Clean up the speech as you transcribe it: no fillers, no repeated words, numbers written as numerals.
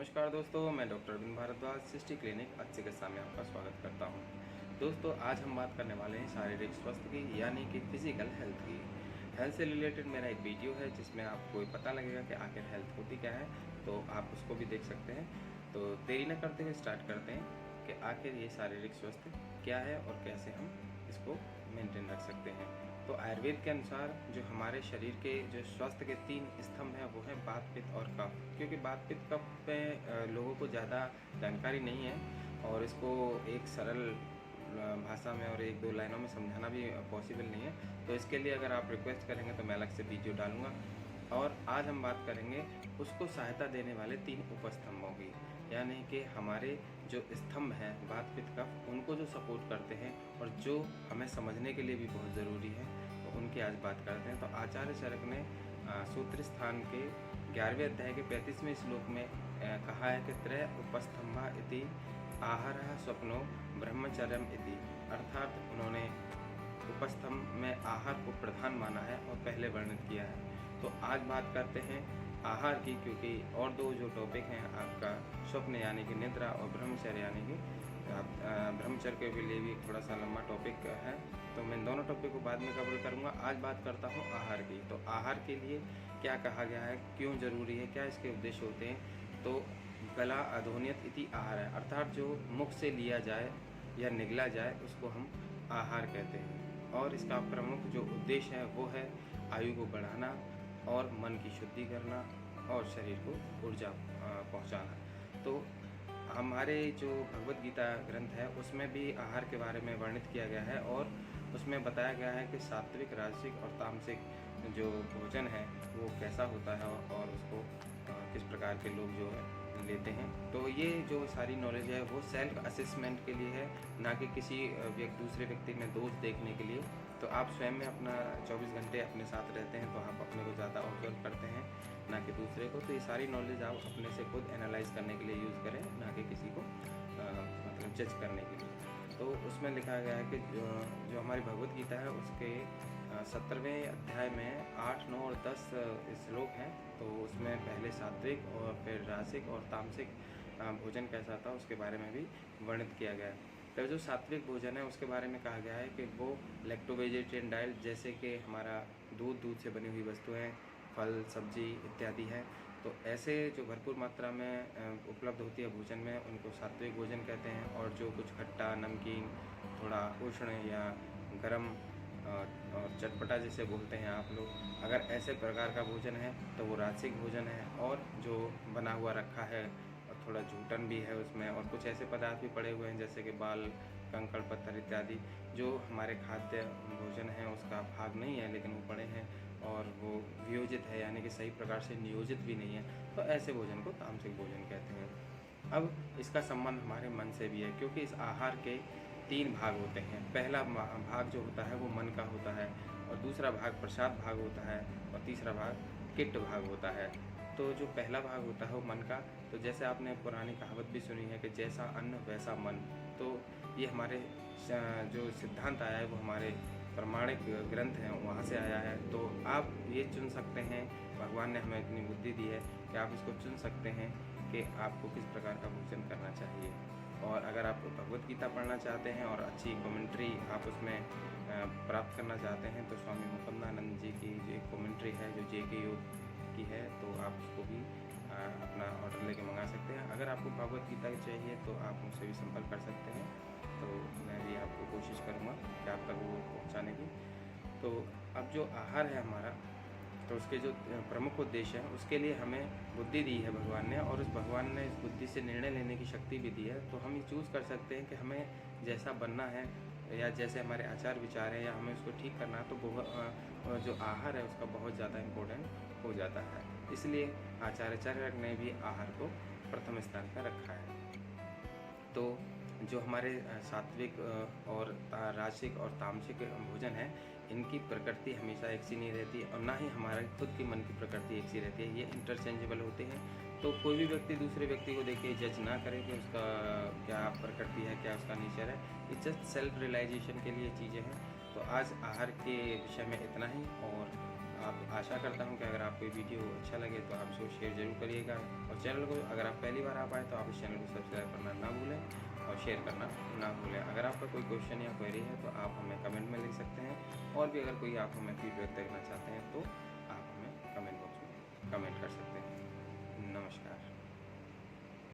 नमस्कार दोस्तों, मैं डॉक्टर अरविंद भारद्वाज सृष्टि क्लिनिक चिकित्सा में आपका स्वागत करता हूं। दोस्तों, आज हम बात करने वाले हैं शारीरिक स्वास्थ्य की, यानी कि फिजिकल हेल्थ की। हेल्थ से रिलेटेड मेरा एक वीडियो है जिसमें आपको पता लगेगा कि आखिर हेल्थ होती क्या है, तो आप उसको भी देख सकते हैं। तो देरी न करते हुए स्टार्ट करते हैं कि आखिर ये शारीरिक स्वास्थ्य क्या है और कैसे हम इसको मेंटेन रख सकते हैं। तो आयुर्वेद के अनुसार जो हमारे शरीर के जो स्वास्थ्य के 3 स्तंभ हैं वो हैं वात, पित्त और कफ। क्योंकि वात, पित्त, कफ में लोगों को ज़्यादा जानकारी नहीं है और इसको एक सरल भाषा में और 1-2 लाइनों में समझाना भी पॉसिबल नहीं है। तो इसके लिए अगर आप रिक्वेस्ट करेंगे तो मैं अलग से वीडियो डालूँगा। और आज हम बात करेंगे उसको सहायता देने वाले 3 उपस्तंभों की, यानी कि हमारे जो स्तंभ हैं वात, पित्त, कफ, उनको जो सपोर्ट करते हैं और जो हमें समझने के लिए भी बहुत ज़रूरी है, तो उनकी आज बात करते हैं। तो आचार्य चरक ने सूत्र स्थान के 11वें अध्याय के 35वें श्लोक में कहा है कि त्रय उपस्तंभा इति आहारः स्वप्नो ब्रह्मचर्यम इति, अर्थात उन्होंने उपस्तंभ में आहार को प्रधान माना है और पहले वर्णित किया है। तो आज बात करते हैं आहार की, क्योंकि और 2 जो टॉपिक हैं आपका स्वप्न यानी कि निद्रा और ब्रह्मचर्य यानी कि ब्रह्मचर्य के लिए भी थोड़ा सा लंबा टॉपिक है, तो मैं दोनों टॉपिक को बाद में कवर करूंगा। आज बात करता हूं आहार की। तो आहार के लिए क्या कहा गया है, क्यों ज़रूरी है, क्या इसके उद्देश्य होते हैं। तो गला अधोनियत इति आहार है, अर्थात जो मुख से लिया जाए या निगला जाए उसको हम आहार कहते हैं। और इसका प्रमुख जो उद्देश्य है वो है आयु को बढ़ाना और मन की शुद्धि करना और शरीर को ऊर्जा पहुंचाना। तो हमारे जो भगवत गीता ग्रंथ है उसमें भी आहार के बारे में वर्णित किया गया है और उसमें बताया गया है कि सात्विक, राजसिक और तामसिक जो भोजन है वो कैसा होता है और उसको किस प्रकार के लोग जो है लेते हैं। तो ये जो सारी नॉलेज है वो सेल्फ असेसमेंट के लिए है, ना कि किसी दूसरे व्यक्ति में दोष देखने के लिए। तो आप स्वयं में अपना 24 घंटे अपने साथ रहते हैं तो आप अपने को ज़्यादा ऑब्जर्व करते हैं, ना कि दूसरे को। तो ये सारी नॉलेज आप अपने से खुद एनालाइज करने के लिए यूज़ करें, ना कि किसी को मतलब जज करने के लिए। तो उसमें लिखा गया है कि जो हमारी भगवत गीता है उसके 17वें अध्याय में 8, 9 और 10 श्लोक हैं। तो उसमें पहले सात्विक और फिर रासिक और तामसिक भोजन कैसा था उसके बारे में भी वर्णित किया गया है। तो जो सात्विक भोजन है उसके बारे में कहा गया है कि वो लैक्टो वेजिटेरियन डाइट, जैसे कि हमारा दूध से बनी हुई वस्तुएं, फल, सब्जी इत्यादि है। तो ऐसे जो भरपूर मात्रा में उपलब्ध होती है भोजन में उनको सात्विक भोजन कहते हैं। और जो कुछ खट्टा, नमकीन, थोड़ा उष्ण या गर्म और चटपटा जिसे बोलते हैं आप लोग, अगर ऐसे प्रकार का भोजन है तो वो राजसिक भोजन है। और जो बना हुआ रखा है और थोड़ा झूठन भी है उसमें और कुछ ऐसे पदार्थ भी पड़े हुए हैं जैसे कि बाल, कंकड़, पत्थर इत्यादि, जो हमारे खाद्य भोजन है उसका भाग नहीं है लेकिन वो पड़े हैं और वो वियोजित है, यानी कि सही प्रकार से नियोजित भी नहीं है। तो ऐसे भोजन को तामसिक भोजन कहते हैं। अब इसका संबंध हमारे मन से भी है, क्योंकि इस आहार के 3 भाग होते हैं। पहला भाग जो होता है वो मन का होता है और दूसरा भाग प्रसाद भाग होता है और तीसरा भाग किट भाग होता है। तो जो पहला भाग होता है वो मन का, तो जैसे आपने पुरानी कहावत भी सुनी है कि जैसा अन्न वैसा मन। तो ये हमारे जो सिद्धांत आया है वो हमारे प्रमाणिक ग्रंथ हैं वहाँ से आया है। तो आप ये चुन सकते हैं, भगवान ने हमें इतनी बुद्धि दी है कि आप इसको चुन सकते हैं कि आपको किस प्रकार का भोजन करना चाहिए। और अगर आप भगवत गीता पढ़ना चाहते हैं और अच्छी कमेंट्री आप उसमें प्राप्त करना चाहते हैं तो स्वामी मुकुंदानंद जी की जो एक कमेंट्री है जो JK योग की है, तो आप उसको भी अपना ऑर्डर लेके मंगा सकते हैं। अगर आपको भगवत गीता चाहिए तो आप मुझसे भी संपर्क कर सकते हैं, तो मैं भी आपको कोशिश करूँगा कि आप तक वो पहुँचाने की। तो अब जो आहार है हमारा, तो उसके जो प्रमुख उद्देश्य है उसके लिए हमें बुद्धि दी है भगवान ने, और उस भगवान ने इस बुद्धि से निर्णय लेने की शक्ति भी दी है। तो हम ये चूज़ कर सकते हैं कि हमें जैसा बनना है या जैसे हमारे आचार विचार हैं या हमें उसको ठीक करना है, तो जो आहार है उसका बहुत ज़्यादा इम्पोर्टेंट हो जाता है। इसलिए आचार्य चरक ने भी आहार को प्रथम स्थान पर रखा है। तो जो हमारे सात्विक और राजसिक और तामसिक भोजन है, इनकी प्रकृति हमेशा एक सी नहीं रहती और ना ही हमारे खुद की मन की प्रकृति एक सी रहती है। ये इंटरचेंजेबल होते हैं। तो कोई भी व्यक्ति दूसरे व्यक्ति को देख के जज ना करे कि उसका क्या प्रकृति है, क्या उसका नेचर है। ये जस्ट सेल्फ रियलाइजेशन के लिए चीज़ें हैं। तो आज आहार के विषय में इतना ही, और आप आशा करता हूँ कि अगर आपको ये वीडियो अच्छा लगे तो आप इसको शेयर ज़रूर करिएगा, और चैनल को अगर आप पहली बार आप आए तो आप इस चैनल को सब्सक्राइब करना ना भूलें और शेयर करना ना भूलें। अगर आपका कोई क्वेश्चन या क्वेरी है तो आप हमें कमेंट में लिख सकते हैं, और भी अगर कोई आप हमें फीडबैक देना चाहते हैं तो आप हमें कमेंट बॉक्स में कमेंट कर सकते हैं। नमस्कार।